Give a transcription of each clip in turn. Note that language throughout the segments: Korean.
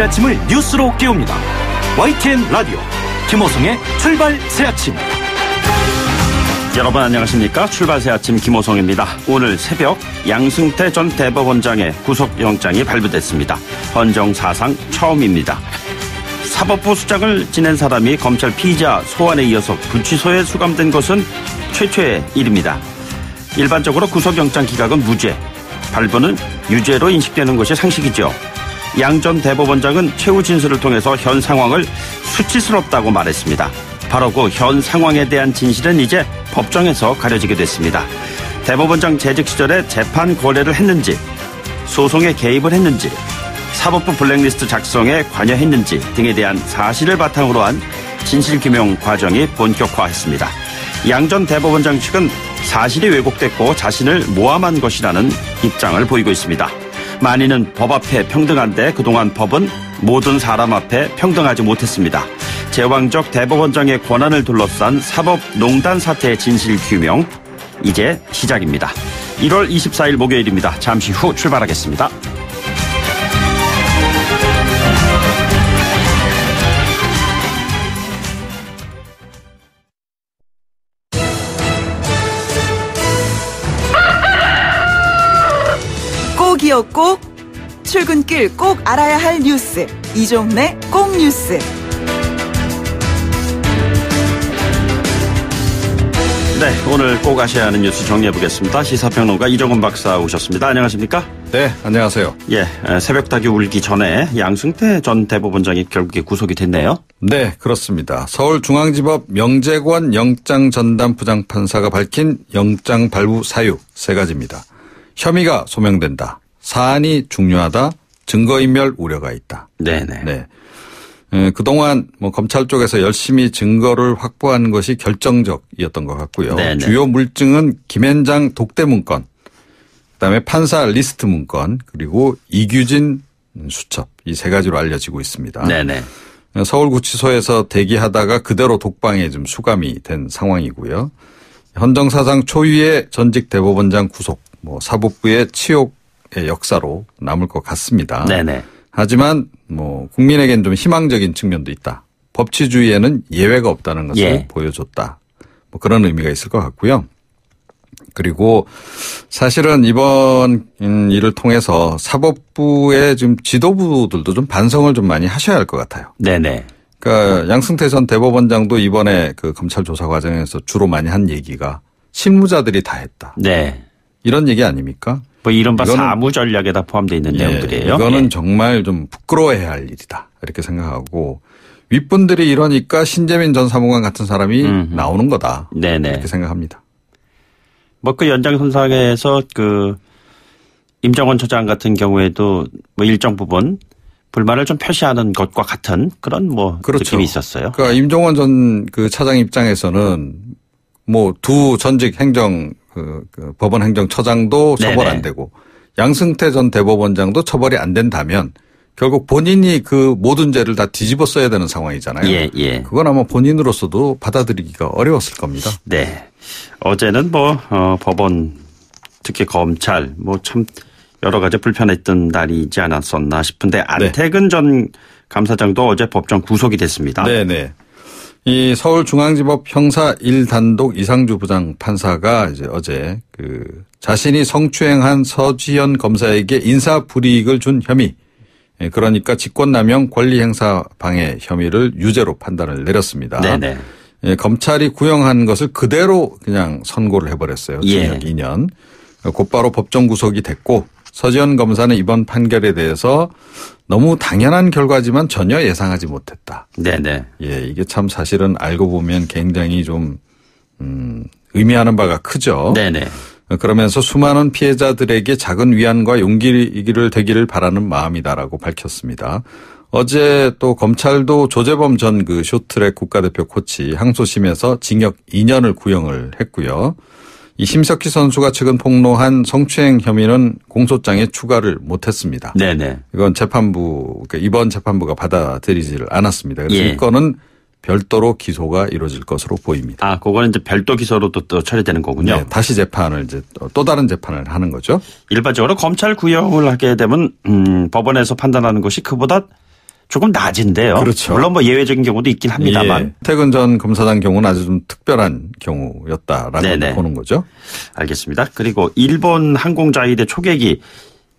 아침을 뉴스로 깨웁니다. YTN 라디오 김호성의 출발 새아침. 여러분 안녕하십니까? 출발 새아침 김호성입니다. 오늘 새벽 양승태 전 대법원장의 구속영장이 발부됐습니다. 헌정 사상 처음입니다. 사법부 수장을 지낸 사람이 검찰 피의자 소환에 이어서 구치소에 수감된 것은 최초의 일입니다. 일반적으로 구속영장 기각은 무죄, 발부는 유죄로 인식되는 것이 상식이죠. 양 전 대법원장은 최후 진술을 통해서 현 상황을 수치스럽다고 말했습니다. 바로 그 현 상황에 대한 진실은 이제 법정에서 가려지게 됐습니다. 대법원장 재직 시절에 재판 거래를 했는지, 소송에 개입을 했는지, 사법부 블랙리스트 작성에 관여했는지 등에 대한 사실을 바탕으로 한 진실규명 과정이 본격화했습니다. 양 전 대법원장 측은 사실이 왜곡됐고 자신을 모함한 것이라는 입장을 보이고 있습니다. 만인은 법 앞에 평등한데 그동안 법은 모든 사람 앞에 평등하지 못했습니다. 제왕적 대법원장의 권한을 둘러싼 사법농단 사태의 진실규명, 이제 시작입니다. 1월 24일 목요일입니다. 잠시 후 출발하겠습니다. 꼭이요 꼭, 출근길 꼭 알아야 할 뉴스, 이종래 꼭 뉴스. 네, 오늘 꼭 아셔야 하는 뉴스 정리해보겠습니다. 시사평론가 이정훈 박사 오셨습니다. 안녕하십니까? 네, 안녕하세요. 예, 새벽닭이 울기 전에 양승태 전 대법원장이 결국에 구속이 됐네요. 네, 그렇습니다. 서울중앙지법 명재권 영장전담부장판사가 밝힌 영장 발부 사유 3가지입니다. 혐의가 소명된다, 사안이 중요하다, 증거인멸 우려가 있다. 네네. 네. 그동안 검찰 쪽에서 열심히 증거를 확보한 것이 결정적이었던 것 같고요. 네네. 주요 물증은 김앤장 독대 문건, 그다음에 판사 리스트 문건, 그리고 이규진 수첩, 이 3가지로 알려지고 있습니다. 네네. 서울구치소에서 대기하다가 그대로 독방에 좀 수감이 된 상황이고요. 헌정사상 초유의 전직 대법원장 구속, 사법부의 치욕의 역사로 남을 것 같습니다. 네네. 하지만 국민에겐 좀 희망적인 측면도 있다. 법치주의에는 예외가 없다는 것을 보여줬다. 그런 의미가 있을 것 같고요. 그리고 사실은 이번 일을 통해서 사법부의 지금 지도부들도 좀 반성을 좀 많이 하셔야 할 것 같아요. 네네. 그러니까 양승태 전 대법원장도 이번에 그 검찰 조사 과정에서 주로 많이 한 얘기가 실무자들이 다 했다. 네. 이런 얘기 아닙니까? 이른바 사무 전략에다 포함되어 있는 내용들이에요. 이거는 정말 좀 부끄러워해야 할 일이다, 이렇게 생각하고, 윗분들이 이러니까 신재민 전 사무관 같은 사람이 나오는 거다. 네네. 이렇게 생각합니다. 그 연장선상에서 임정원 처장 같은 경우에도 일정 부분 불만을 좀 표시하는 것과 같은 그런 그렇죠. 느낌이 있었어요. 그러니까 임종원 전 차장 입장에서는 두 전직 법원 행정처장도 처벌 안 되고 양승태 전 대법원장도 처벌이 안 된다면 결국 본인이 그 모든 죄를 다 뒤집어 써야 되는 상황이잖아요. 예. 그건 아마 본인으로서도 받아들이기가 어려웠을 겁니다. 네. 어제는 법원, 특히 검찰, 참 여러 가지 불편했던 날이지 않았었나 싶은데 안태근 전 감사장도 어제 법정 구속이 됐습니다. 네네. 이 서울중앙지법 형사 1단독 이상주 부장판사가 이제 어제 자신이 성추행한 서지현 검사에게 인사불이익을 준 혐의, 그러니까 직권남용 권리행사 방해 혐의를 유죄로 판단을 내렸습니다. 네네. 검찰이 구형한 것을 그대로 그냥 선고를 해버렸어요. 징역 2년. 곧바로 법정 구속이 됐고, 서지현 검사는 이번 판결에 대해서 너무 당연한 결과지만 전혀 예상하지 못했다. 네네. 이게 참 사실은 알고 보면 굉장히 좀 의미하는 바가 크죠. 네네. 그러면서 수많은 피해자들에게 작은 위안과 용기를 되기를 바라는 마음이다라고 밝혔습니다. 어제 또 검찰도 조재범 전 쇼트트랙 국가대표 코치 항소심에서 징역 2년을 구형을 했고요. 이 심석희 선수가 최근 폭로한 성추행 혐의는 공소장에 추가를 못했습니다. 네네. 이건 이번 재판부가 받아들이지를 않았습니다. 그래서 이 건은 별도로 기소가 이루어질 것으로 보입니다. 그거는 이제 별도 기소로 또 처리되는 거군요. 네, 다시 재판을 또 다른 재판을 하는 거죠. 일반적으로 검찰 구형을 하게 되면 법원에서 판단하는 것이 그보다 조금 낮은데요. 그렇죠. 물론 뭐 예외적인 경우도 있긴 합니다만. 예. 태근 전 검사장 경우는 아주 좀 특별한 경우였다라고 네네. 보는 거죠. 알겠습니다. 그리고 일본 항공자위대 초계기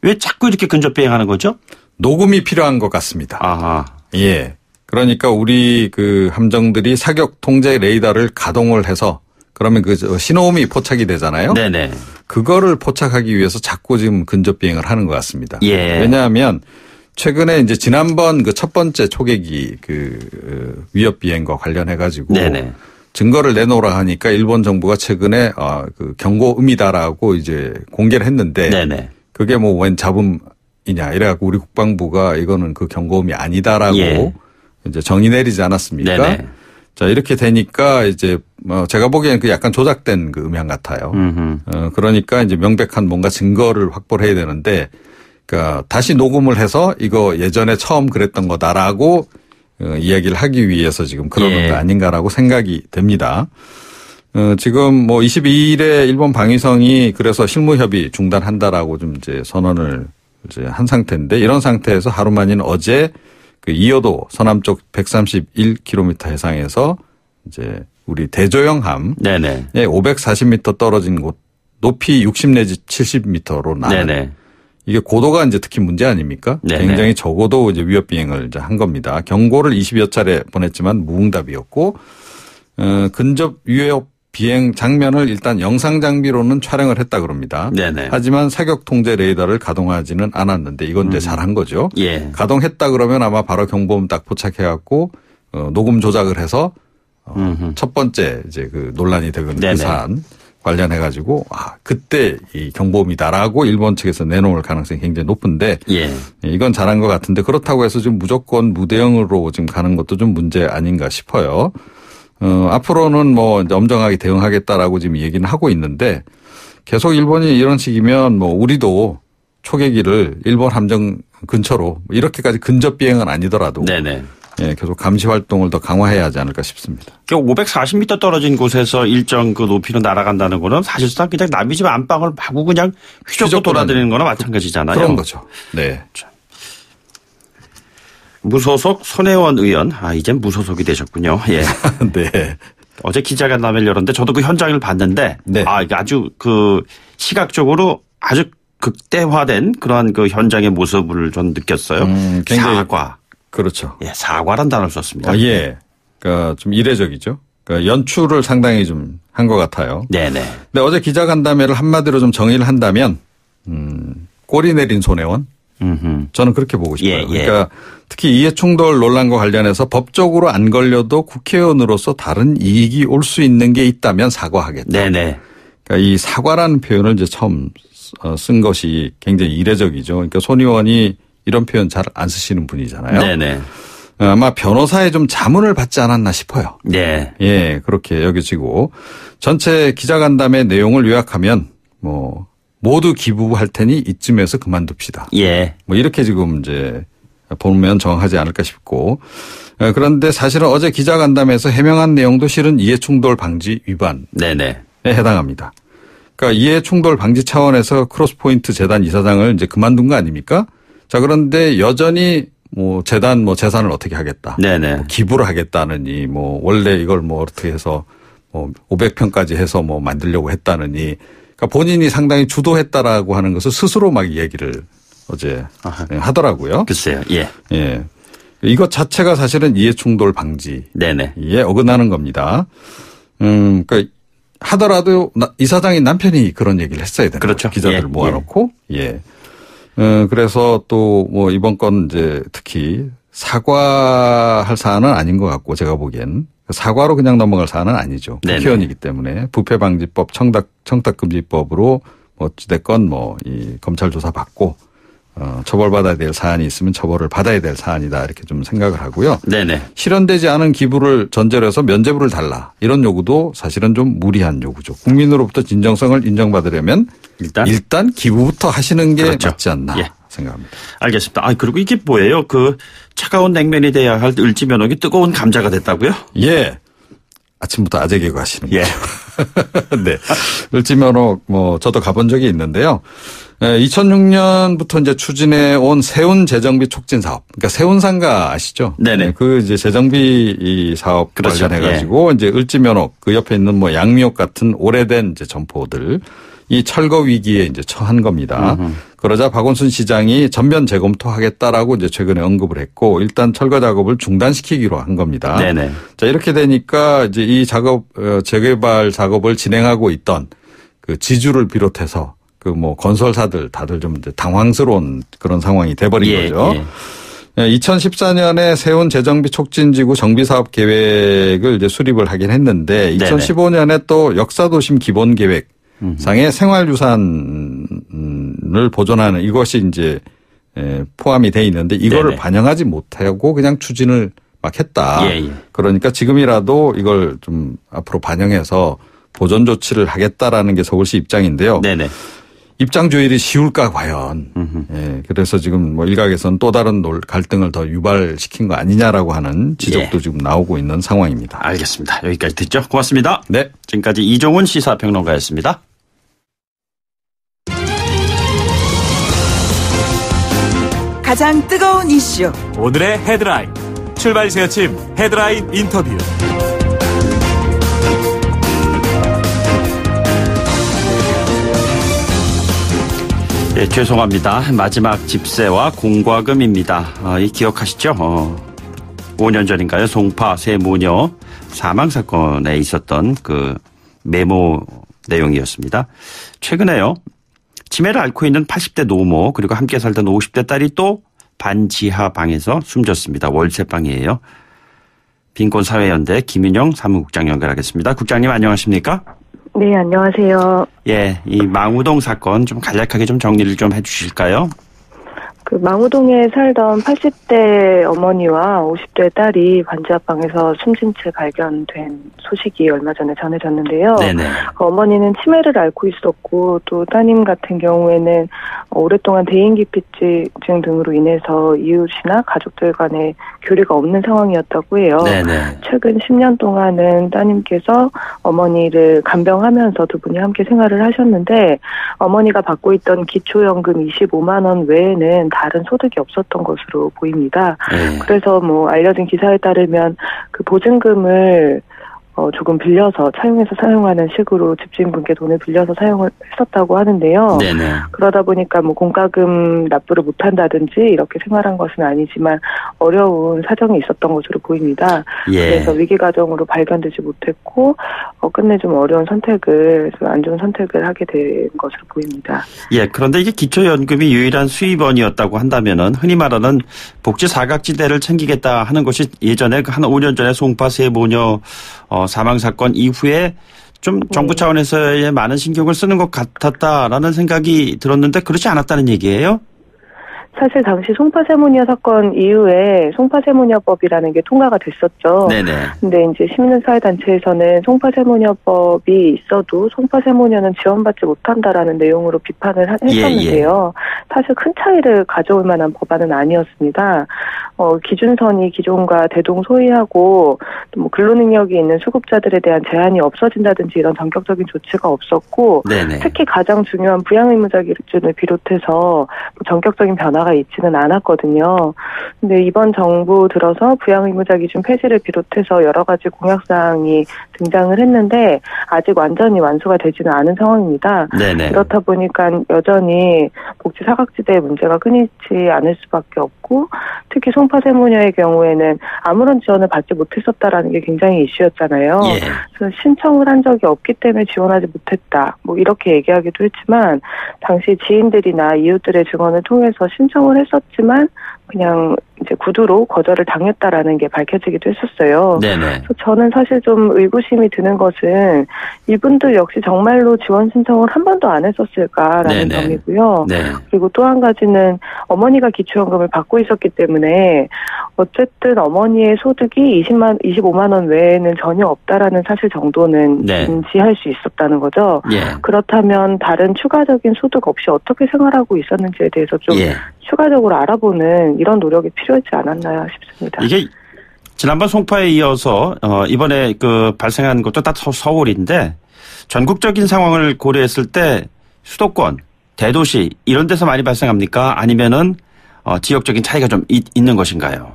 왜 자꾸 이렇게 근접 비행하는 거죠? 녹음이 필요한 것 같습니다. 아하. 예. 그러니까 우리 그 함정들이 사격 통제 레이더를 가동을 해서 그러면 그 신호음이 포착이 되잖아요. 네네. 그거를 포착하기 위해서 자꾸 지금 근접 비행을 하는 것 같습니다. 예. 왜냐하면 최근에 이제 지난번 그 첫 번째 초계기 그 위협 비행과 관련해 가지고 네네. 증거를 내놓으라 하니까 일본 정부가 최근에 그 경고음이다라고 이제 공개를 했는데 네네. 그게 뭐 웬 잡음이냐 이래갖고 우리 국방부가 이거는 그 경고음이 아니다라고 예. 이제 정의 내리지 않았습니까? 네네. 자 이렇게 되니까 이제 제가 보기에는 그 약간 조작된 그 음향 같아요. 그러니까 이제 명백한 뭔가 증거를 확보를 해야 되는데, 그러니까 다시 녹음을 해서 이거 예전에 처음 그랬던 거다라고 이야기를 하기 위해서 지금 그러는 예. 거 아닌가라고 생각이 됩니다. 지금 뭐 22일에 일본 방위성이 그래서 실무협의 중단한다라고 좀 이제 선언을 이제 한 상태인데 이런 상태에서 하루 만인 어제 그 이어도 서남쪽 131km 해상에서 이제 우리 대조영함 네네. 540m 떨어진 곳 높이 60 내지 70m로 나는 네네. 이게 고도가 이제 특히 문제 아닙니까? 네네. 굉장히 적어도 이제 위협 비행을 이제 한 겁니다. 경고를 20여 차례 보냈지만 무응답이었고 근접 위협 비행 장면을 일단 영상 장비로는 촬영을 했다 그럽니다. 네네. 하지만 사격 통제 레이더를 가동하지는 않았는데 이건 이제 잘한 거죠. 예. 가동했다 그러면 아마 바로 경보음 딱 포착해갖고 녹음 조작을 해서 첫 번째 이제 그 논란이 되는 그 사안 관련해가지고 그때 이 경보음이다라고 일본 측에서 내놓을 가능성이 굉장히 높은데 예. 이건 잘한 것 같은데 그렇다고 해서 지금 무조건 무대응으로 지금 가는 것도 좀 문제 아닌가 싶어요. 앞으로는 뭐 이제 엄정하게 대응하겠다라고 지금 얘기는 하고 있는데 계속 일본이 이런 식이면 뭐 우리도 초계기를 일본 함정 근처로 이렇게까지 근접 비행은 아니더라도 네네. 예, 계속 감시 활동을 더 강화해야 하지 않을까 싶습니다. 540m 떨어진 곳에서 일정 그 높이로 날아간다는 거는 사실상 그냥 남의 집 안방을 마구 그냥 휘젓고 돌아다니는 거나 마찬가지잖아요. 그런 거죠. 네. 무소속 손혜원 의원, 이젠 무소속이 되셨군요. 예. 네. 어제 기자간담회를 열었는데 저도 그 현장을 봤는데, 네. 이게 아주 그 시각적으로 아주 극대화된 그러한 그 현장의 모습을 전 느꼈어요. 굉장히 사과. 그렇죠. 예, 사과란 단어를 썼습니다. 예. 그러니까 좀 이례적이죠. 그러니까 연출을 상당히 좀 한 것 같아요. 네네. 근데 어제 기자간담회를 한마디로 좀 정의를 한다면, 꼬리 내린 손혜원. 저는 그렇게 보고 싶어요. 예, 예. 그러니까 특히 이해충돌 논란과 관련해서 법적으로 안 걸려도 국회의원으로서 다른 이익이 올 수 있는 게 있다면 사과하겠다. 네네. 그러니까 이 사과라는 표현을 이제 처음 쓴 것이 굉장히 이례적이죠. 그러니까 손 의원이 이런 표현 잘 안 쓰시는 분이잖아요. 네네. 아마 변호사의 좀 자문을 받지 않았나 싶어요. 네. 예, 그렇게 여겨지고 전체 기자간담회 내용을 요약하면 뭐 모두 기부할 테니 이쯤에서 그만둡시다. 예. 뭐 이렇게 지금 이제 보면 정확하지 않을까 싶고 그런데 사실은 어제 기자간담회에서 해명한 내용도 실은 이해충돌 방지 위반에 네네. 해당합니다. 그러니까 이해충돌 방지 차원에서 크로스포인트 재단 이사장을 이제 그만둔 거 아닙니까? 자, 그런데 여전히 뭐 재단 뭐 재산을 어떻게 하겠다. 네네. 뭐 기부를 하겠다느니 뭐 원래 이걸 뭐 어떻게 해서 뭐 500평까지 해서 뭐 만들려고 했다느니 그러니까 본인이 상당히 주도했다라고 하는 것을 스스로 막 얘기를 어제 하더라고요. 글쎄요. 예. 예. 이것 자체가 사실은 이해충돌 방지에 네네. 어긋나는 겁니다. 그러니까 하더라도 이사장인 남편이 그런 얘기를 했어야 되는 그렇죠. 거죠. 기자들을 예. 모아놓고. 예. 그래서 또 뭐 이번 건 이제 특히 사과할 사안은 아닌 것 같고 제가 보기엔 사과로 그냥 넘어갈 사안은 아니죠. 국회의원이기 때문에 부패방지법 청탁금지법으로 뭐 어찌됐건 뭐 이 검찰 조사 받고 처벌받아야 될 사안이 있으면 처벌을 받아야 될 사안이다 이렇게 좀 생각을 하고요. 네네. 실현되지 않은 기부를 전제로 해서 면죄부를 달라 이런 요구도 사실은 좀 무리한 요구죠. 국민으로부터 진정성을 인정받으려면 일단 기부부터 하시는 게 그렇죠. 맞지 않나 예. 생각합니다. 알겠습니다. 그리고 이게 뭐예요? 그 차가운 냉면이 돼야 할 을지면옥이 뜨거운 감자가 됐다고요? 예. 아침부터 아재 개그 하시는 예. 거죠. 네. 을지면옥 뭐 저도 가본 적이 있는데요. 2006년부터 이제 추진해 온 세운 재정비 촉진 사업. 그러니까 세운상가 아시죠? 네네. 그 이제 재정비 사업 그렇죠. 관련해가지고 이제 을지면옥 그 옆에 있는 뭐 양미옥 같은 오래된 이제 점포들 이 철거 위기에 이제 처한 겁니다. 그러자 박원순 시장이 전면 재검토하겠다라고 이제 최근에 언급을 했고 일단 철거 작업을 중단시키기로 한 겁니다. 네네. 자, 이렇게 되니까 이제 이 작업, 재개발 작업을 진행하고 있던 그 지주를 비롯해서 그 뭐 건설사들 다들 좀 이제 당황스러운 그런 상황이 돼버린 거죠. 2014년에 세운 재정비 촉진지구 정비사업 계획을 이제 수립을 하긴 했는데 2015년에 또 역사도심 기본계획 상의 생활유산을 보존하는 이것이 이제 포함이 돼 있는데 이거를 반영하지 못하고 그냥 추진을 막 했다. 그러니까 지금이라도 이걸 좀 앞으로 반영해서 보존 조치를 하겠다라는 게 서울시 입장인데요. 입장 조율이 쉬울까 과연. 그래서 지금 뭐 일각에서는 또 다른 갈등을 더 유발시킨 거 아니냐라고 하는 지적도 지금 나오고 있는 상황입니다. 알겠습니다. 여기까지 듣죠. 고맙습니다. 네. 지금까지 이종훈 시사평론가였습니다. 가장 뜨거운 이슈. 오늘의 헤드라인. 출발 새 아침 헤드라인 인터뷰. 예, 죄송합니다. 마지막 집세와 공과금입니다. 이 기억하시죠? 5년 전인가요? 송파 세 모녀 사망 사건에 있었던 그 메모 내용이었습니다. 최근에요. 치매를 앓고 있는 80대 노모 그리고 함께 살던 50대 딸이 또 반지하 방에서 숨졌습니다. 월세방이에요. 빈곤사회연대 김윤영 사무국장 연결하겠습니다. 국장님 안녕하십니까? 네, 안녕하세요. 예, 이 망우동 사건 좀 간략하게 좀 정리를 좀 해주실까요? 그 망우동에 살던 80대 어머니와 50대 딸이 반지하방에서 숨진 채 발견된 소식이 얼마 전에 전해졌는데요. 어머니는 치매를 앓고 있었고 또 따님 같은 경우에는 오랫동안 대인기피증 등으로 인해서 이웃이나 가족들 간의 교류가 없는 상황이었다고 해요. 최근 10년 동안은 따님께서 어머니를 간병하면서 두 분이 함께 생활을 하셨는데 어머니가 받고 있던 기초연금 25만 원 외에는 다른 소득이 없었던 것으로 보입니다. 그래서 뭐 알려진 기사에 따르면 그 보증금을 조금 빌려서 차용해서 사용하는 식으로 집주인분께 돈을 빌려서 사용을 했었다고 하는데요. 그러다 보니까 뭐 공과금 납부를 못한다든지 이렇게 생활한 것은 아니지만 어려운 사정이 있었던 것으로 보입니다. 그래서 위기 과정으로 발견되지 못했고 끝내 좀 어려운 선택을 안 좋은 선택을 하게 된 것으로 보입니다. 그런데 이게 기초연금이 유일한 수입원이었다고 한다면은 흔히 말하는 복지 사각지대를 챙기겠다 하는 것이 예전에 한 5년 전에 송파 세 모녀 사망 사건 이후에 좀 정부 차원에서의 많은 신경을 쓰는 것 같았다라는 생각이 들었는데 그렇지 않았다는 얘기예요? 사실 당시 송파세모니아 사건 이후에 송파세모니아법이라는 게 통과가 됐었죠. 근데 이제 시민사회단체에서는 송파세모니아법이 있어도 송파세모니아는 지원받지 못한다라는 내용으로 비판을 했었는데요. 사실 큰 차이를 가져올 만한 법안은 아니었습니다. 기준선이 기존과 대동소이하고 또 뭐 근로능력이 있는 수급자들에 대한 제한이 없어진다든지 이런 전격적인 조치가 없었고 특히 가장 중요한 부양의무자 기준을 비롯해서 전격적인 변화가 있지는 않았거든요. 근데 이번 정부 들어서 부양의무자 기준 폐지를 비롯해서 여러 가지 공약사항이 등장을 했는데 아직 완전히 완수가 되지는 않은 상황입니다. 그렇다 보니까 여전히 복지 사각지대의 문제가 끊이지 않을 수밖에 없고 특히 송파세모녀의 경우에는 아무런 지원을 받지 못했었다라는 게 굉장히 이슈였잖아요. 그래서 신청을 한 적이 없기 때문에 지원하지 못했다. 뭐 이렇게 얘기하기도 했지만 당시 지인들이나 이웃들의 증언을 통해서 신청을 했었지만 그냥 이제 구두로 거절을 당했다라는 게 밝혀지기도 했었어요. 그래서 저는 사실 좀 의구심이 드는 것은 이분들 역시 정말로 지원 신청을 한 번도 안 했었을까라는 점이고요. 그리고 또 한 가지는 어머니가 기초연금을 받고 있었기 때문에 어쨌든 어머니의 소득이 25만 원 외에는 전혀 없다라는 사실 정도는 인지할 수 있었다는 거죠. 그렇다면 다른 추가적인 소득 없이 어떻게 생활하고 있었는지에 대해서 좀 추가적으로 알아보는 이런 노력이 필요하지 않았나 싶습니다. 이게 지난번 송파에 이어서 이번에 그 발생한 것도 다 서울인데 전국적인 상황을 고려했을 때 수도권 대도시 이런 데서 많이 발생합니까? 아니면은 지역적인 차이가 좀 있는 것인가요?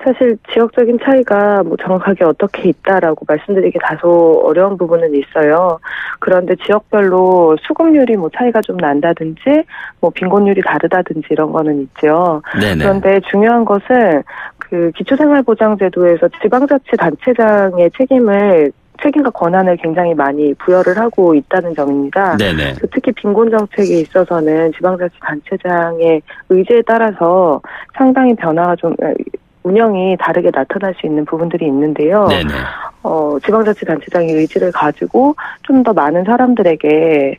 사실 지역적인 차이가 뭐 정확하게 어떻게 있다라고 말씀드리기 다소 어려운 부분은 있어요. 그런데 지역별로 수급률이 뭐 차이가 좀 난다든지 뭐 빈곤율이 다르다든지 이런 거는 있죠. 네네. 그런데 중요한 것은 그 기초생활보장제도에서 지방자치단체장의 책임과 권한을 굉장히 많이 부여를 하고 있다는 점입니다. 네네. 특히 빈곤 정책에 있어서는 지방자치단체장의 의지에 따라서 상당히 변화가 좀 운영이 다르게 나타날 수 있는 부분들이 있는데요. 네네. 지방자치단체장의 의지를 가지고 좀 더 많은 사람들에게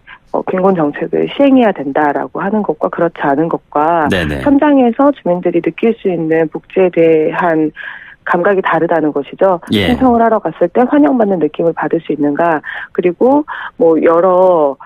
빈곤 정책을 시행해야 된다라고 하는 것과 그렇지 않은 것과 네네. 현장에서 주민들이 느낄 수 있는 복지에 대한 감각이 다르다는 것이죠. 예. 신청을 하러 갔을 때 환영받는 느낌을 받을 수 있는가, 그리고 뭐 여러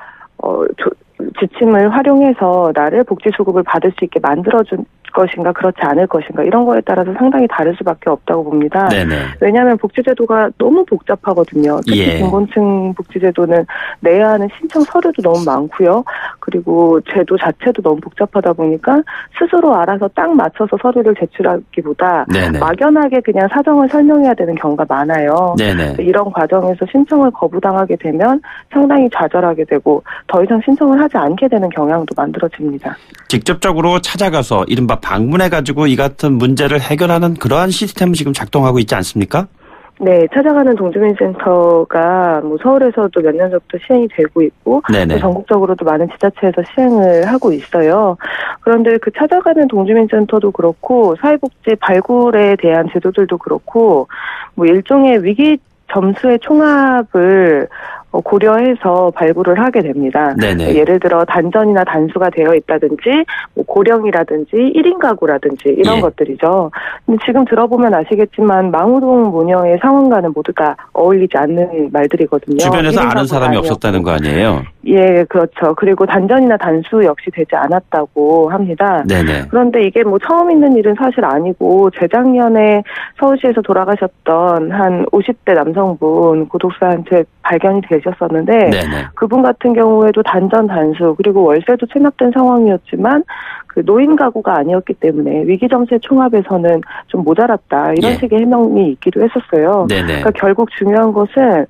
지침을 활용해서 나를 복지수급을 받을 수 있게 만들어준 것인가 그렇지 않을 것인가 이런 거에 따라서 상당히 다를 수밖에 없다고 봅니다. 네네. 왜냐하면 복지제도가 너무 복잡하거든요. 특히 예. 빈곤층 복지제도는 내야 하는 신청 서류도 너무 많고요. 그리고 제도 자체도 너무 복잡하다 보니까 스스로 알아서 딱 맞춰서 서류를 제출하기보다 네네. 막연하게 그냥 사정을 설명해야 되는 경우가 많아요. 네네. 이런 과정에서 신청을 거부당하게 되면 상당히 좌절하게 되고 더 이상 신청을 하지 않게 되는 경향도 만들어집니다. 직접적으로 찾아가서 이른바 방문해가지고 이 같은 문제를 해결하는 그러한 시스템은 지금 작동하고 있지 않습니까? 네, 찾아가는 동주민센터가 뭐 서울에서도 몇 년 전부터 시행이 되고 있고 또 전국적으로도 많은 지자체에서 시행을 하고 있어요. 그런데 그 찾아가는 동주민센터도 그렇고 사회복지 발굴에 대한 제도들도 그렇고 뭐 일종의 위기 점수의 총합을 고려해서 발굴을 하게 됩니다. 네네. 예를 들어 단전이나 단수가 되어 있다든지 뭐 고령이라든지 1인 가구라든지 이런 예. 것들이죠. 근데 지금 들어보면 아시겠지만 망우동 모녀의 상황과는 모두 다 어울리지 않는 말들이거든요. 주변에서 아는 사람이 아니었고. 없었다는 거 아니에요? 예, 그렇죠. 그리고 단전이나 단수 역시 되지 않았다고 합니다. 네네. 그런데 이게 뭐 처음 있는 일은 사실 아니고 재작년에 서울시에서 돌아가셨던 한 50대 남성분 고독사한 채 발견이 되셨었는데 네네. 그분 같은 경우에도 단전 단수 그리고 월세도 체납된 상황이었지만 그 노인 가구가 아니었기 때문에 위기점수의 총합에서는 좀 모자랐다 이런 예. 식의 해명이 있기도 했었어요. 네네. 그러니까 결국 중요한 것은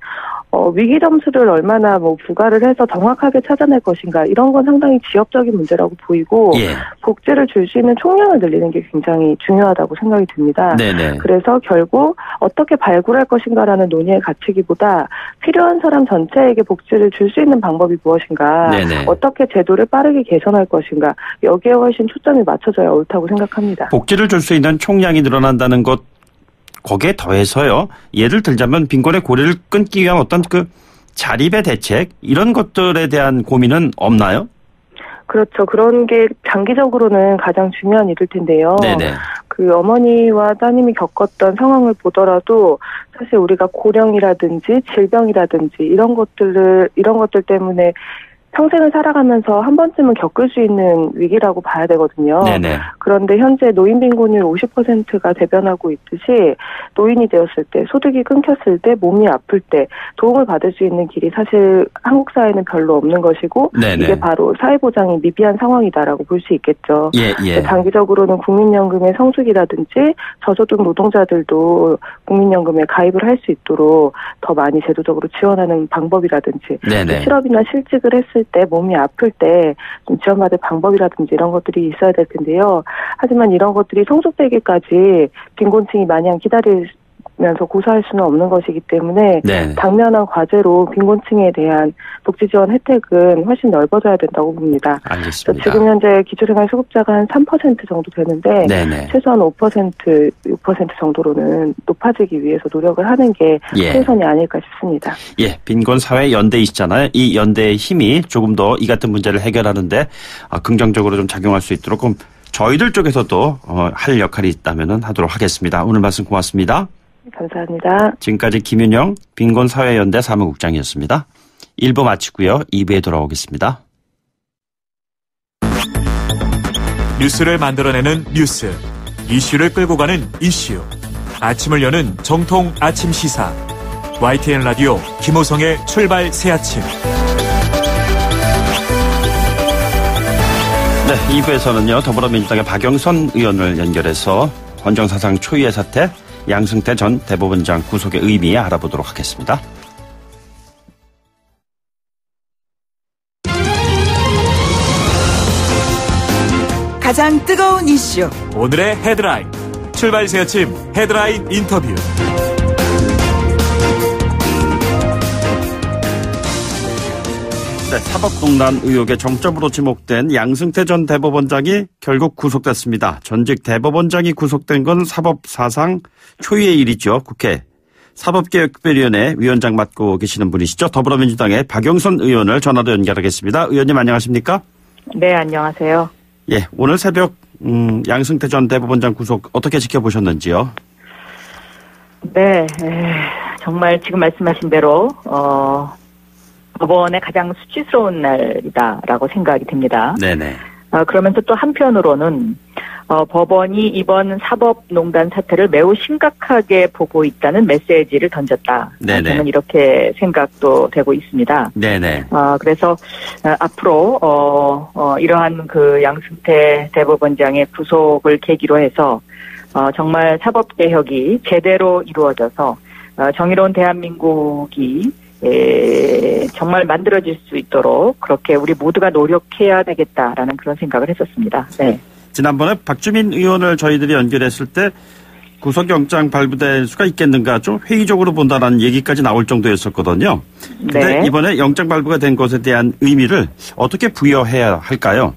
위기 점수를 얼마나 뭐 부과를 해서 정확하게 찾아낼 것인가 이런 건 상당히 지역적인 문제라고 보이고 예. 복지를 줄 수 있는 총량을 늘리는 게 굉장히 중요하다고 생각이 듭니다. 네네. 그래서 결국 어떻게 발굴할 것인가라는 논의에 갇히기보다 필요한 사람 전체에게 복지를 줄 수 있는 방법이 무엇인가 네네. 어떻게 제도를 빠르게 개선할 것인가 여기에 훨씬 초점이 맞춰져야 옳다고 생각합니다. 복지를 줄 수 있는 총량이 늘어난다는 것 거기에 더해서요. 예를 들자면 빈곤의 고리를 끊기 위한 어떤 그 자립의 대책 이런 것들에 대한 고민은 없나요? 그렇죠. 그런 게 장기적으로는 가장 중요한 일일 텐데요. 네네. 그 어머니와 따님이 겪었던 상황을 보더라도 사실 우리가 고령이라든지 질병이라든지 이런 것들 때문에 평생을 살아가면서 한 번쯤은 겪을 수 있는 위기라고 봐야 되거든요. 네네. 그런데 현재 노인 빈곤율 50%가 대변하고 있듯이 노인이 되었을 때 소득이 끊겼을 때 몸이 아플 때 도움을 받을 수 있는 길이 사실 한국 사회는 별로 없는 것이고 네네. 이게 바로 사회보장이 미비한 상황이다라고 볼 수 있겠죠. 예. 장기적으로는 국민연금의 성숙이라든지 저소득 노동자들도 국민연금에 가입을 할 수 있도록 더 많이 제도적으로 지원하는 방법이라든지 실업이나 실직을 했을 때 몸이 아플 때 좀 지원받을 방법이라든지 이런 것들이 있어야 될 텐데요. 하지만 이런 것들이 성숙되기까지 빈곤층이 마냥 기다리면서 고사할 수는 없는 것이기 때문에 당면한 과제로 빈곤층에 대한 복지 지원 혜택은 훨씬 넓어져야 된다고 봅니다. 알겠습니다. 지금 현재 기초생활 수급자가 한 3% 정도 되는데 최소한 5%, 6% 정도로는 높아지기 위해서 노력을 하는 게 최선이 아닐까 싶습니다. 예, 빈곤 사회 연대이시잖아요. 이 연대의 힘이 조금 더 이 같은 문제를 해결하는데 긍정적으로 좀 작용할 수 있도록 그럼 저희들 쪽에서도 할 역할이 있다면 하도록 하겠습니다. 오늘 말씀 고맙습니다. 감사합니다. 지금까지 김윤영 빈곤사회연대 사무국장이었습니다. 1부 마치고요. 2부에 돌아오겠습니다. 뉴스를 만들어내는 뉴스, 이슈를 끌고 가는 이슈. 아침을 여는 정통 아침 시사. YTN 라디오 김호성의 출발 새아침. 네, 2부에서는요, 더불어민주당의 박영선 의원을 연결해서 헌정사상 초유의 사태, 양승태 전 대법원장 구속의 의미 알아보도록 하겠습니다. 가장 뜨거운 이슈. 오늘의 헤드라인. 출발 새 아침 헤드라인 인터뷰. 네, 사법농단 의혹의 정점으로 지목된 양승태 전 대법원장이 결국 구속됐습니다. 전직 대법원장이 구속된 건 사법 사상 초유의 일이죠. 국회 사법개혁특별위원회 위원장 맡고 계시는 분이시죠. 더불어민주당의 박영선 의원을 전화로 연결하겠습니다. 의원님 안녕하십니까? 네, 안녕하세요. 예, 오늘 새벽 양승태 전 대법원장 구속 어떻게 지켜보셨는지요? 네, 정말 지금 말씀하신 대로 법원의 가장 수치스러운 날이다라고 생각이 됩니다. 네네. 그러면서 또 한편으로는 법원이 이번 사법농단 사태를 매우 심각하게 보고 있다는 메시지를 던졌다. 네네. 저는 이렇게 생각도 되고 있습니다. 네네. 그래서 앞으로 이러한 그 양승태 대법원장의 구속을 계기로 해서 정말 사법개혁이 제대로 이루어져서 정의로운 대한민국이 정말 만들어질 수 있도록 그렇게 우리 모두가 노력해야 되겠다라는 그런 생각을 했었습니다. 네. 지난번에 박주민 의원을 저희들이 연결했을 때 구속영장 발부될 수가 있겠는가 좀 회의적으로 본다라는 얘기까지 나올 정도였었거든요. 그런데 네. 이번에 영장 발부가 된 것에 대한 의미를 어떻게 부여해야 할까요?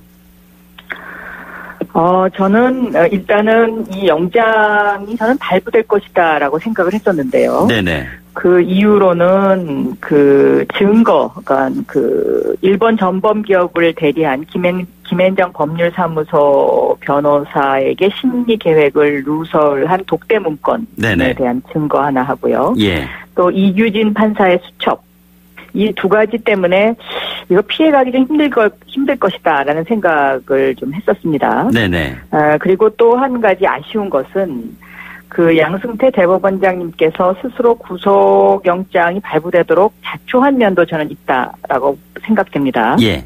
저는 일단은 이 영장이 저는 발부될 것이다라고 생각을 했었는데요. 네네. 그 이유로는 그 증거, 그러니까 그 일본 전범기업을 대리한 김앤장 법률사무소 변호사에게 심리 계획을 누설한 독대 문건에 네네. 대한 증거 하나 하고요. 예. 또 이규진 판사의 수첩. 이 두 가지 때문에 이거 피해가기 좀 힘들 것이다라는 생각을 좀 했었습니다. 네네. 그리고 또 한 가지 아쉬운 것은 그 양승태 대법원장님께서 스스로 구속영장이 발부되도록 자초한 면도 저는 있다라고 생각됩니다. 예.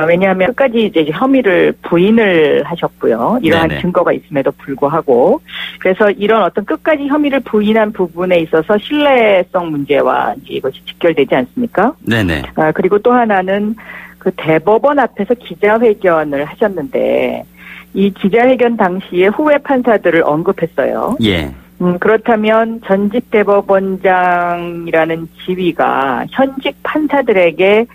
왜냐하면 끝까지 이제 혐의를 부인을 하셨고요. 이러한 네네. 증거가 있음에도 불구하고. 그래서 이런 어떤 끝까지 혐의를 부인한 부분에 있어서 신뢰성 문제와 이제 이것이 직결되지 않습니까? 네네. 그리고 또 하나는 그 대법원 앞에서 기자회견을 하셨는데 이 기자회견 당시에 후배 판사들을 언급했어요. 예. 그렇다면 전직 대법원장이라는 지위가 현직 판사들에게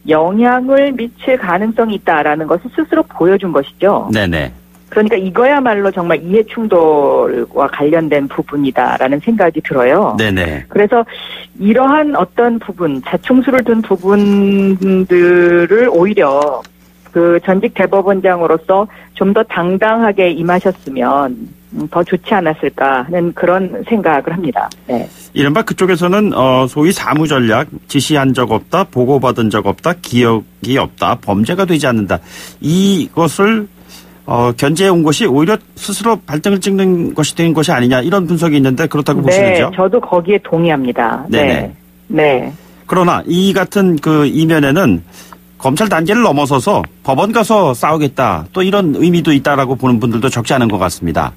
영향을 미칠 가능성이 있다라는 것을 스스로 보여준 것이죠. 네네. 그러니까 이거야말로 정말 이해충돌과 관련된 부분이다라는 생각이 들어요. 네네. 그래서 이러한 어떤 부분, 자충수를 둔 부분들을 오히려 그 전직 대법원장으로서 좀 더 당당하게 임하셨으면 더 좋지 않았을까 하는 그런 생각을 합니다. 네. 이른바 그쪽에서는 소위 사무전략, 지시한 적 없다, 보고받은 적 없다, 기억이 없다, 범죄가 되지 않는다. 이것을 견제해 온 것이 오히려 스스로 발등을 찍는 것이 된 것이 아니냐 이런 분석이 있는데 그렇다고 보시는지요? 네, 저도 거기에 동의합니다. 네네. 네. 그러나 이 같은 그 이면에는 검찰 단계를 넘어서서 법원 가서 싸우겠다 또 이런 의미도 있다라고 보는 분들도 적지 않은 것 같습니다.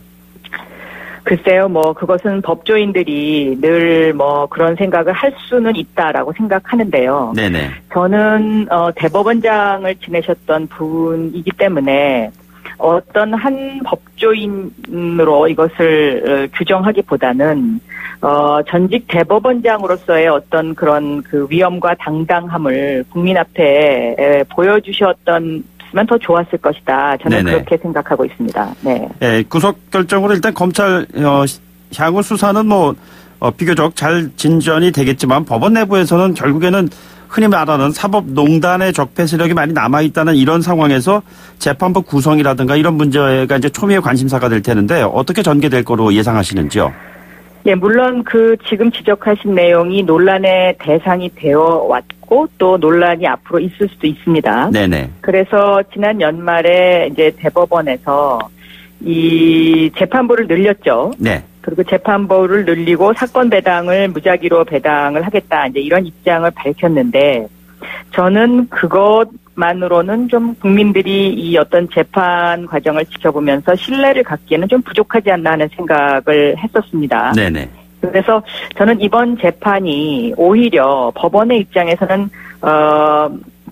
글쎄요, 그것은 법조인들이 늘 그런 생각을 할 수는 있다라고 생각하는데요. 네네. 저는, 대법원장을 지내셨던 분이기 때문에 어떤 한 법조인으로 이것을 규정하기보다는, 전직 대법원장으로서의 어떤 그런 그 위엄과 당당함을 국민 앞에 보여주셨던 면 더 좋았을 것이다. 저는 네네. 그렇게 생각하고 있습니다. 네. 예, 구속 결정으로 일단 검찰 향후 수사는 비교적 잘 진전이 되겠지만 법원 내부에서는 결국에는 흔히 말하는 사법농단의 적폐 세력이 많이 남아있다는 이런 상황에서 재판부 구성이라든가 이런 문제가 이제 초미의 관심사가 될 테는데 어떻게 전개될 거로 예상하시는지요? 예, 물론 지금 지적하신 내용이 논란의 대상이 되어 왔고 또 논란이 앞으로 있을 수도 있습니다. 네네. 그래서 지난 연말에 이제 대법원에서 이 재판부를 늘렸죠. 네. 그리고 재판부를 늘리고 사건 배당을 무작위로 배당을 하겠다. 이제 이런 입장을 밝혔는데 저는 것만으로는 좀 국민들이 이 어떤 재판 과정을 지켜보면서 신뢰를 갖기에는 좀 부족하지 않나 하는 생각을 했었습니다. 네네. 그래서 저는 이번 재판이 오히려 법원의 입장에서는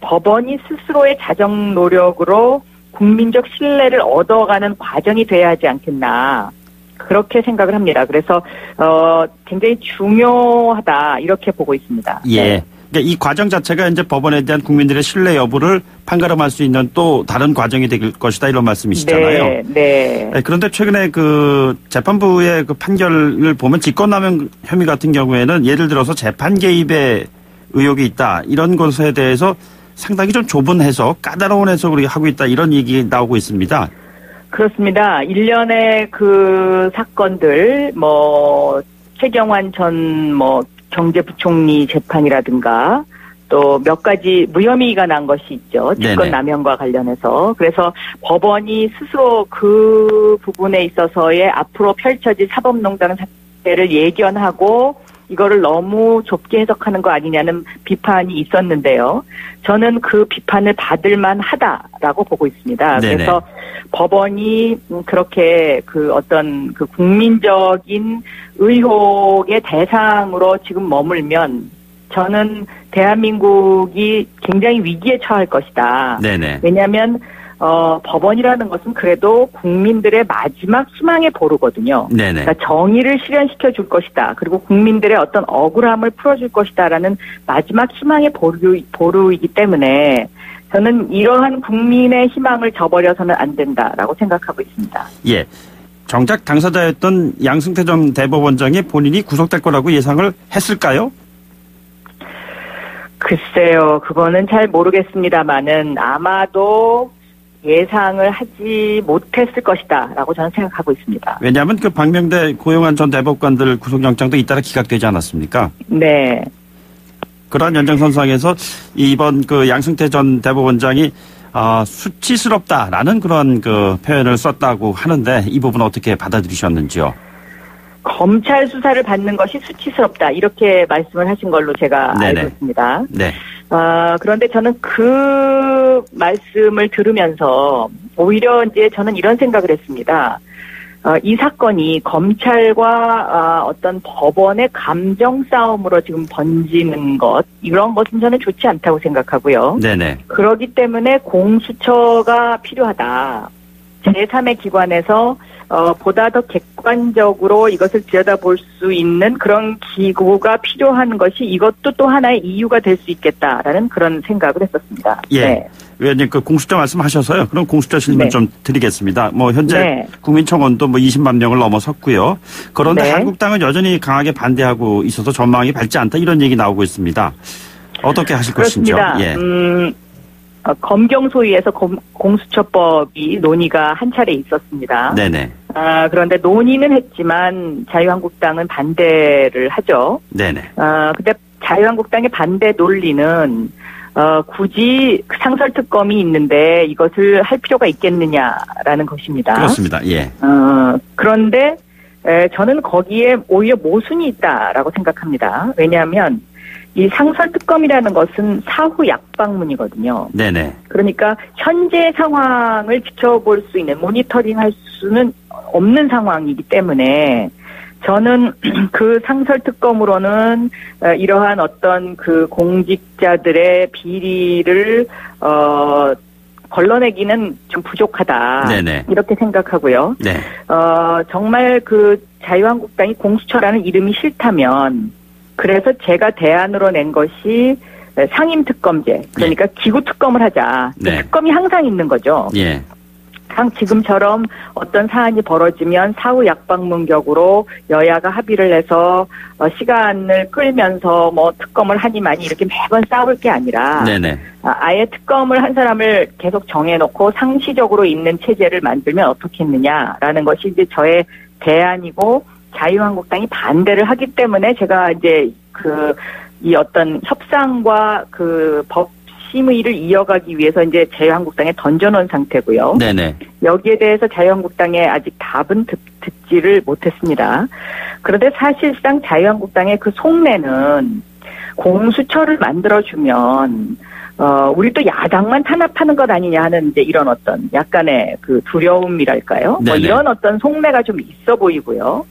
법원이 스스로의 자정 노력으로 국민적 신뢰를 얻어가는 과정이 돼야 하지 않겠나 그렇게 생각을 합니다. 그래서 굉장히 중요하다 이렇게 보고 있습니다. 예. 네. 그러니까 이 과정 자체가 이제 법원에 대한 국민들의 신뢰 여부를 판가름할 수 있는 또 다른 과정이 될 것이다 이런 말씀이시잖아요. 네. 그런데 최근에 그 재판부의 그 판결을 보면 직권남용 혐의 같은 경우에는 예를 들어서 재판 개입의 의혹이 있다 이런 것에 대해서 상당히 좀 좁은 해석, 까다로운 해석을 하고 있다 이런 얘기 나오고 있습니다. 그렇습니다. 일련의 그 사건들, 최경환 전 경제부총리 재판이라든가 또 몇 가지 무혐의가 난 것이 있죠. 직권남용과 관련해서. 그래서 법원이 스스로 그 부분에 있어서의 앞으로 펼쳐질 사법농단 사태를 예견하고 이거를 너무 좁게 해석하는 거 아니냐는 비판이 있었는데요. 저는 그 비판을 받을 만하다라고 보고 있습니다. 네네. 그래서 법원이 그렇게 그 어떤 그 국민적인 의혹의 대상으로 지금 머물면 저는 대한민국이 굉장히 위기에 처할 것이다. 네네. 왜냐하면 법원이라는 것은 그래도 국민들의 마지막 희망의 보루거든요. 네네. 그러니까 정의를 실현시켜 줄 것이다. 그리고 국민들의 어떤 억울함을 풀어줄 것이다라는 마지막 희망의 보루이기 때문에 저는 이러한 국민의 희망을 저버려서는 안 된다라고 생각하고 있습니다. 예. 정작 당사자였던 양승태 전 대법원장이 본인이 구속될 거라고 예상을 했을까요? 글쎄요. 그거는 잘 모르겠습니다만은 아마도 예상을 하지 못했을 것이다라고 저는 생각하고 있습니다. 왜냐하면 그 박명대 고용한 전 대법관들 구속영장도 잇따라 기각되지 않았습니까? 네. 그러한 연장선상에서 이번 그 양승태 전 대법원장이 수치스럽다라는 그런 그 표현을 썼다고 하는데 이 부분 어떻게 받아들이셨는지요? 검찰 수사를 받는 것이 수치스럽다 이렇게 말씀을 하신 걸로 제가 네네. 알고 있습니다. 네. 그런데 저는 그 말씀을 들으면서 오히려 이제 저는 이런 생각을 했습니다. 이 사건이 검찰과 어떤 법원의 감정 싸움으로 지금 번지는 것 이런 것은 저는 좋지 않다고 생각하고요. 네네. 그렇기 때문에 공수처가 필요하다. 제3의 기관에서 보다 더 객관적으로 이것을 들여다볼 수 있는 그런 기구가 필요한 것이 이것도 또 하나의 이유가 될 수 있겠다라는 그런 생각을 했었습니다. 예. 네. 의원님 그 공수처 말씀하셔서요. 그럼 공수처 질문 네. 좀 드리겠습니다. 현재 네. 국민청원도 20만 명을 넘어섰고요. 그런데 네. 한국당은 여전히 강하게 반대하고 있어서 전망이 밝지 않다 이런 얘기 나오고 있습니다. 어떻게 하실 것인지요? 그렇습니다. 예. 검경소위에서 공수처법이 논의가 한 차례 있었습니다. 네네. 그런데 논의는 했지만 자유한국당은 반대를 하죠. 네네. 근데 자유한국당의 반대 논리는 굳이 상설특검이 있는데 이것을 할 필요가 있겠느냐라는 것입니다. 그렇습니다. 예. 그런데 저는 거기에 오히려 모순이 있다라고 생각합니다. 왜냐하면 이 상설특검이라는 것은 사후 약방문이거든요. 네네. 그러니까 현재 상황을 지켜볼 수 있는 모니터링할 수는 없는 상황이기 때문에 저는 그 상설특검으로는 이러한 어떤 그 공직자들의 비리를 걸러내기는 좀 부족하다. 네네. 이렇게 생각하고요. 네. 정말 그 자유한국당이 공수처라는 이름이 싫다면 그래서 제가 대안으로 낸 것이 상임특검제. 그러니까 기구특검을 하자. 네. 특검이 항상 있는 거죠. 예. 지금처럼 어떤 사안이 벌어지면 사후 약방문격으로 여야가 합의를 해서 시간을 끌면서 특검을 하니 많이 이렇게 매번 싸울 게 아니라 네네. 아예 특검을 한 사람을 계속 정해놓고 상시적으로 있는 체제를 만들면 어떻겠느냐라는 것이 이제 저의 대안이고 자유한국당이 반대를 하기 때문에 제가 이제 이 어떤 협상과 법 심의를 이어가기 위해서 이제 자유한국당에 던져놓은 상태고요. 네네. 여기에 대해서 자유한국당에 아직 답은 듣지를 못했습니다. 그런데 사실상 자유한국당의 그 속내는 공수처를 만들어주면 우리 또 야당만 탄압하는 것 아니냐 하는 이제 이런 어떤 약간의 그 두려움이랄까요? 뭐 이런 어떤 속내가 좀 있어 보이고요.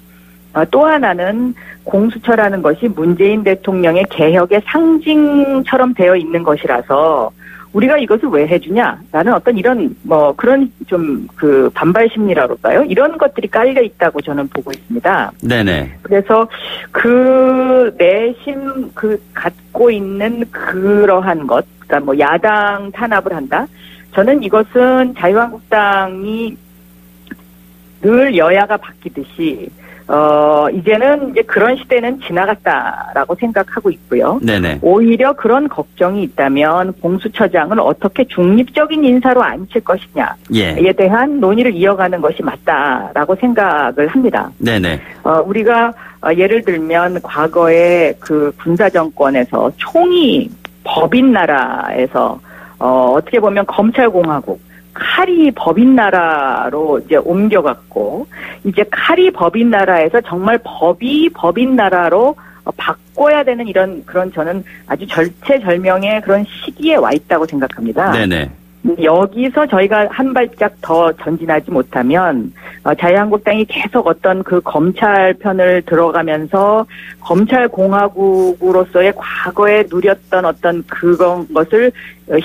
또 하나는 공수처라는 것이 문재인 대통령의 개혁의 상징처럼 되어 있는 것이라서 우리가 이것을 왜 해주냐라는 어떤 이런 뭐 그런 좀 그 반발 심리라고 할까요? 이런 것들이 깔려 있다고 저는 보고 있습니다. 네네. 그래서 그 내심 그 갖고 있는 그러한 것, 그러니까 뭐 야당 탄압을 한다. 저는 이것은 자유한국당이 늘 여야가 바뀌듯이 이제는 이제 그런 시대는 지나갔다라고 생각하고 있고요. 네네. 오히려 그런 걱정이 있다면 공수처장을 어떻게 중립적인 인사로 앉힐 것이냐에 대한 논의를 이어가는 것이 맞다라고 생각을 합니다. 네네. 우리가 예를 들면 과거에 그 군사 정권에서 총이 법인 나라에서 어떻게 보면 검찰공화국 칼이 법인 나라로 이제 옮겨갔고, 이제 칼이 법인 나라에서 정말 법이 법인 나라로 바꿔야 되는 이런 그런 저는 아주 절체절명의 그런 시기에 와 있다고 생각합니다. 네네. 여기서 저희가 한 발짝 더 전진하지 못하면 자유한국당이 계속 어떤 그 검찰 편을 들어가면서 검찰공화국으로서의 과거에 누렸던 어떤 것을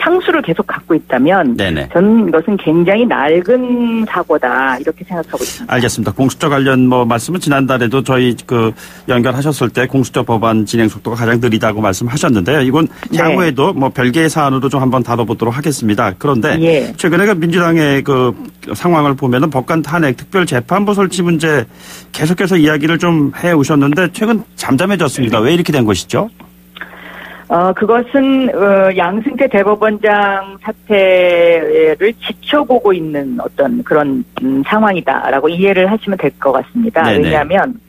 향수를 계속 갖고 있다면 네네. 저는 이것은 굉장히 낡은 사고다 이렇게 생각하고 있습니다. 알겠습니다. 공수처 관련 뭐 말씀은 지난달에도 저희 그 연결하셨을 때 공수처 법안 진행 속도가 가장 느리다고 말씀하셨는데요. 이건 향후에도 뭐 별개의 사안으로 좀 한번 다뤄보도록 하겠습니다. 그런데 최근에 그 민주당의 그 상황을 보면은 법관 탄핵 특별재판부 설치 문제 계속해서 이야기를 좀 해오셨는데 최근 잠잠해졌습니다. 왜 이렇게 된 것이죠? 그것은 양승태 대법원장 사태를 지켜보고 있는 어떤 그런 상황이다라고 이해를 하시면 될 것 같습니다. 네네. 왜냐하면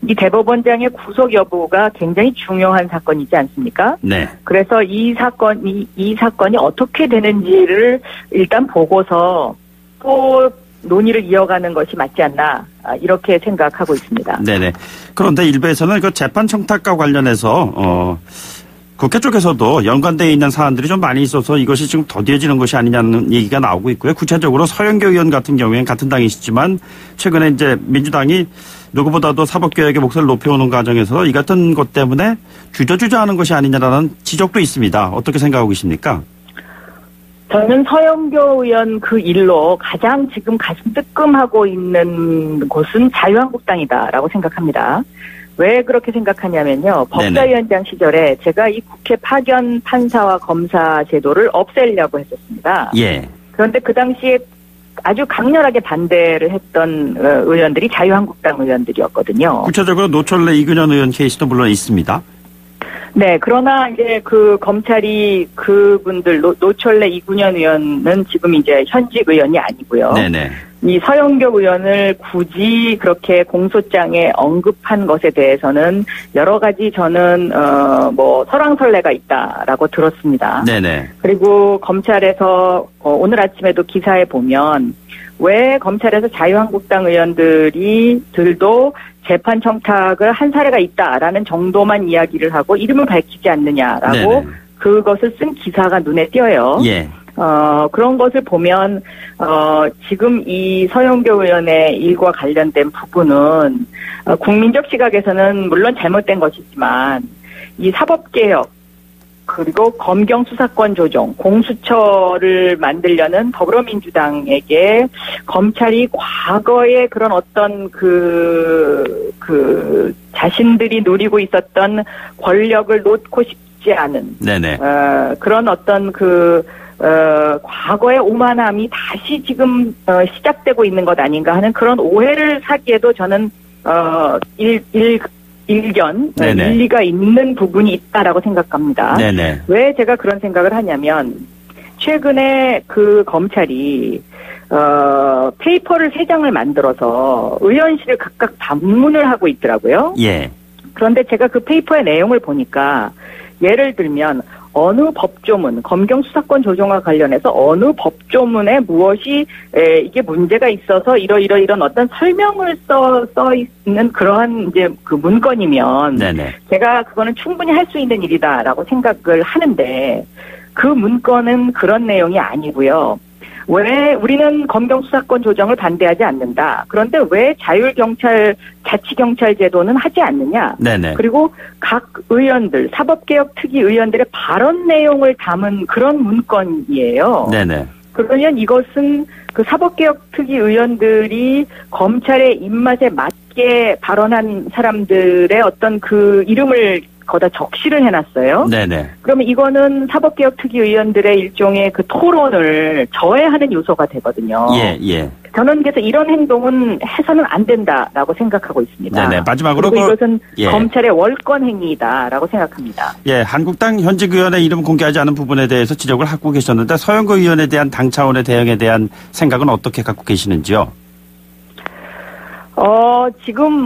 이 대법원장의 구속 여부가 굉장히 중요한 사건이지 않습니까? 네. 그래서 이 사건이 어떻게 되는지를 일단 보고서 또 논의를 이어가는 것이 맞지 않나 이렇게 생각하고 있습니다. 네네. 그런데 일부에서는 그 재판 청탁과 관련해서 국회 쪽에서도 연관되어 있는 사안들이 좀 많이 있어서 이것이 지금 더뎌지는 것이 아니냐는 얘기가 나오고 있고요. 구체적으로 서영교 의원 같은 경우에는 같은 당이시지만 최근에 이제 민주당이 누구보다도 사법개혁의 목소리를 높여오는 과정에서 이 같은 것 때문에 주저주저하는 것이 아니냐라는 지적도 있습니다. 어떻게 생각하고 계십니까? 저는 서영교 의원 그 일로 가장 지금 가슴 뜨끔하고 있는 곳은 자유한국당이다라고 생각합니다. 왜 그렇게 생각하냐면요. 법사위원장 시절에 제가 이 국회 파견 판사와 검사 제도를 없애려고 했었습니다. 예. 그런데 그 당시에 아주 강렬하게 반대를 했던 의원들이 자유한국당 의원들이었거든요. 구체적으로 노철래 이근현 의원 케이스도 물론 있습니다. 네, 그러나 이제 그 검찰이 그분들 노철래 이근현 의원은 지금 이제 현직 의원이 아니고요. 네네. 이 서영교 의원을 굳이 그렇게 공소장에 언급한 것에 대해서는 여러 가지 저는 뭐 설왕설래가 있다라고 들었습니다. 네네. 그리고 검찰에서 오늘 아침에도 기사에 보면 왜 검찰에서 자유한국당 의원들도 재판 청탁을 한 사례가 있다라는 정도만 이야기를 하고 이름을 밝히지 않느냐라고 네네. 그것을 쓴 기사가 눈에 띄어요. 예. 그런 것을 보면, 지금 이 서영교 의원의 일과 관련된 부분은, 국민적 시각에서는 물론 잘못된 것이지만, 이 사법개혁, 그리고 검경 수사권 조정, 공수처를 만들려는 더불어민주당에게 검찰이 과거에 그런 어떤 자신들이 누리고 있었던 권력을 놓고 싶지 않은, 네네. 그런 어떤 과거의 오만함이 다시 지금 시작되고 있는 것 아닌가 하는 그런 오해를 사기에도 저는 일리가 있는 부분이 있다라고 생각합니다. 네네. 왜 제가 그런 생각을 하냐면 최근에 그 검찰이 페이퍼를 3장을 만들어서 의원실을 각각 방문을 하고 있더라고요. 예. 그런데 제가 그 페이퍼의 내용을 보니까 예를 들면 어느 법조문, 검경 수사권 조정과 관련해서 어느 법조문에 무엇이 이게 문제가 있어서 이런 어떤 설명을 써 있는 그러한 이제 그 문건이면 네네. 제가 그거는 충분히 할 수 있는 일이다라고 생각을 하는데 그 문건은 그런 내용이 아니고요. 왜 우리는 검경수사권 조정을 반대하지 않는다. 그런데 왜 자치경찰 제도는 하지 않느냐. 네네. 그리고 각 의원들, 사법개혁특위 의원들의 발언 내용을 담은 그런 문건이에요. 네네. 그러면 이것은 그 사법개혁특위 의원들이 검찰의 입맛에 맞게 발언한 사람들의 어떤 그 이름을 거기다 적시를 해놨어요. 네네. 그러면 이거는 사법개혁특위 의원들의 일종의 그 토론을 저해하는 요소가 되거든요. 예, 예. 저는 그래서 이런 행동은 해서는 안 된다라고 생각하고 있습니다. 네네. 마지막으로 그리고 이것은 검찰의 월권 행위다라고 생각합니다. 예, 한국당 현직 의원의 이름 공개하지 않은 부분에 대해서 지적을 하고 계셨는데 서영구 의원에 대한 당 차원의 대응에 대한 생각은 어떻게 갖고 계시는지요? 지금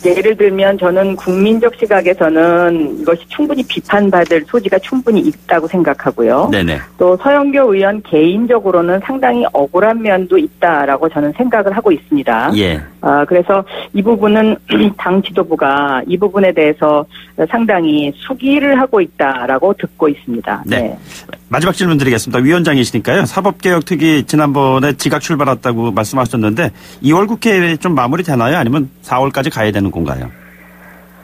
예를 들면 저는 국민적 시각에서는 이것이 충분히 비판받을 소지가 충분히 있다고 생각하고요. 네네. 또 서영교 의원 개인적으로는 상당히 억울한 면도 있다라고 저는 생각을 하고 있습니다. 예. 그래서 이 부분은 당 지도부가 이 부분에 대해서 상당히 수기를 하고 있다라고 듣고 있습니다. 네. 네. 마지막 질문 드리겠습니다. 위원장이시니까요. 사법개혁특위 지난번에 지각 출발했다고 말씀하셨는데 2월 국회에 좀 마무리되나요? 아니면 4월까지 가야 되는 건가요?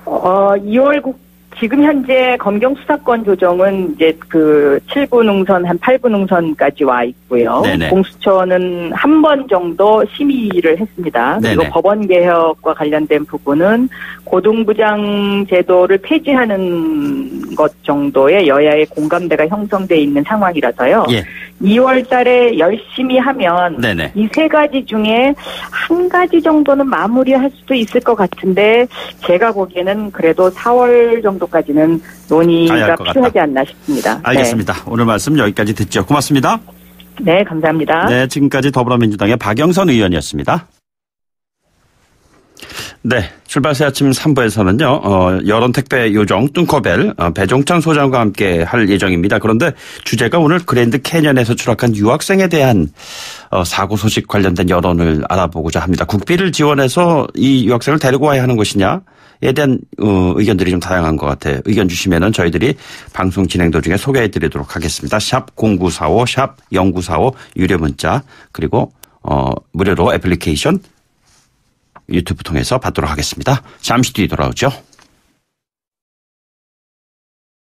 2월 지금 현재 검경 수사권 조정은 이제 그 7부 능선 한 8부 능선까지 와 있고요. 네네. 공수처는 한 번 정도 심의를 했습니다. 네네. 그리고 법원 개혁과 관련된 부분은 고등부장 제도를 폐지하는 것 정도의 여야의 공감대가 형성돼 있는 상황이라서요. 예. 2월 달에 열심히 하면 이 세 가지 중에 한 가지 정도는 마무리할 수도 있을 것 같은데 제가 보기에는 그래도 4월 정도까지는 논의가 필요하지 않나 싶습니다. 알겠습니다. 네. 오늘 말씀 여기까지 듣죠. 고맙습니다. 네, 감사합니다. 네, 지금까지 더불어민주당의 박영선 의원이었습니다. 네, 출발새 아침 3부에서는요, 여론택배 요정 뚱커벨 배종찬 소장과 함께 할 예정입니다. 그런데 주제가 오늘 그랜드 캐년에서 추락한 유학생에 대한 사고 소식 관련된 여론을 알아보고자 합니다. 국비를 지원해서 이 유학생을 데리고 와야 하는 것이냐에 대한 의견들이 좀 다양한 것 같아요. 의견 주시면은 저희들이 방송 진행 도중에 소개해드리도록 하겠습니다. 샵 0945, 샵 0945 유료 문자 그리고 무료로 애플리케이션 유튜브 통해서 받도록 하겠습니다. 잠시 뒤에 돌아오죠.